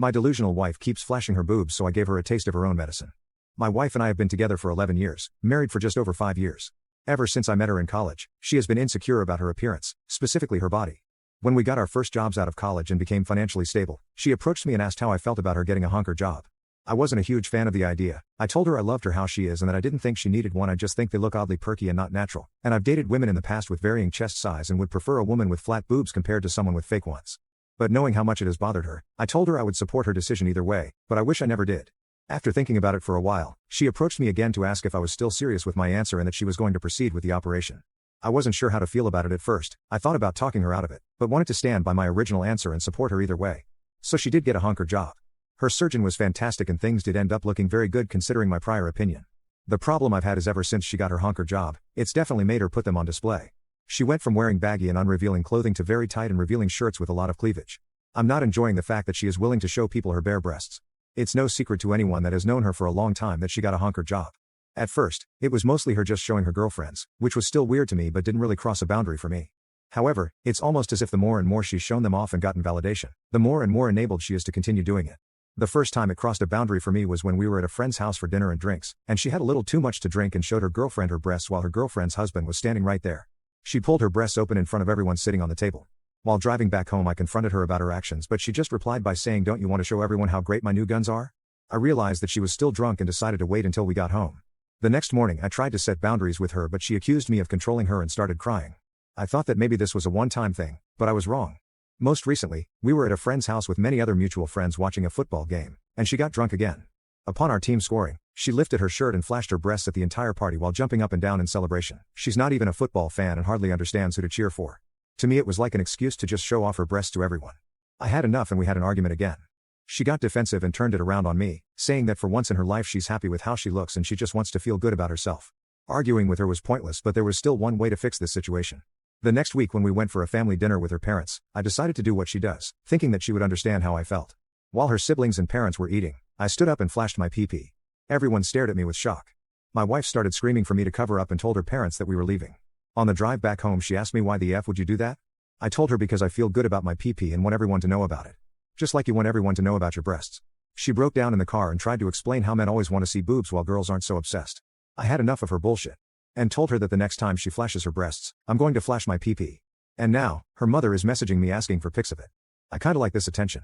My delusional wife keeps flashing her boobs, so I gave her a taste of her own medicine. My wife and I have been together for 11 years, married for just over 5 years. Ever since I met her in college, she has been insecure about her appearance, specifically her body. When we got our first jobs out of college and became financially stable, she approached me and asked how I felt about her getting a honker job. I wasn't a huge fan of the idea. I told her I loved her how she is and that I didn't think she needed one. I just think they look oddly perky and not natural. And I've dated women in the past with varying chest size and would prefer a woman with flat boobs compared to someone with fake ones. But knowing how much it has bothered her, I told her I would support her decision either way, but I wish I never did. After thinking about it for a while, she approached me again to ask if I was still serious with my answer and that she was going to proceed with the operation. I wasn't sure how to feel about it at first. I thought about talking her out of it, but wanted to stand by my original answer and support her either way. So she did get a honker job. Her surgeon was fantastic and things did end up looking very good considering my prior opinion. The problem I've had is ever since she got her honker job, it's definitely made her put them on display. She went from wearing baggy and unrevealing clothing to very tight and revealing shirts with a lot of cleavage. I'm not enjoying the fact that she is willing to show people her bare breasts. It's no secret to anyone that has known her for a long time that she got a honker job. At first, it was mostly her just showing her girlfriends, which was still weird to me but didn't really cross a boundary for me. However, it's almost as if the more and more she's shown them off and gotten validation, the more and more enabled she is to continue doing it. The first time it crossed a boundary for me was when we were at a friend's house for dinner and drinks, and she had a little too much to drink and showed her girlfriend her breasts while her girlfriend's husband was standing right there. She pulled her breasts open in front of everyone sitting on the table. While driving back home I confronted her about her actions, but she just replied by saying, "Don't you want to show everyone how great my new guns are?" I realized that she was still drunk and decided to wait until we got home. The next morning I tried to set boundaries with her, but she accused me of controlling her and started crying. I thought that maybe this was a one-time thing, but I was wrong. Most recently, we were at a friend's house with many other mutual friends watching a football game, and she got drunk again. Upon our team scoring, she lifted her shirt and flashed her breasts at the entire party while jumping up and down in celebration. She's not even a football fan and hardly understands who to cheer for. To me it was like an excuse to just show off her breasts to everyone. I had enough and we had an argument again. She got defensive and turned it around on me, saying that for once in her life she's happy with how she looks and she just wants to feel good about herself. Arguing with her was pointless, but there was still one way to fix this situation. The next week when we went for a family dinner with her parents, I decided to do what she does, thinking that she would understand how I felt. While her siblings and parents were eating, I stood up and flashed my pee-pee. Everyone stared at me with shock. My wife started screaming for me to cover up and told her parents that we were leaving. On the drive back home she asked me why the F would you do that? I told her because I feel good about my pee-pee and want everyone to know about it. Just like you want everyone to know about your breasts. She broke down in the car and tried to explain how men always want to see boobs while girls aren't so obsessed. I had enough of her bullshit. And told her that the next time she flashes her breasts, I'm going to flash my pee-pee. And now, her mother is messaging me asking for pics of it. I kinda like this attention.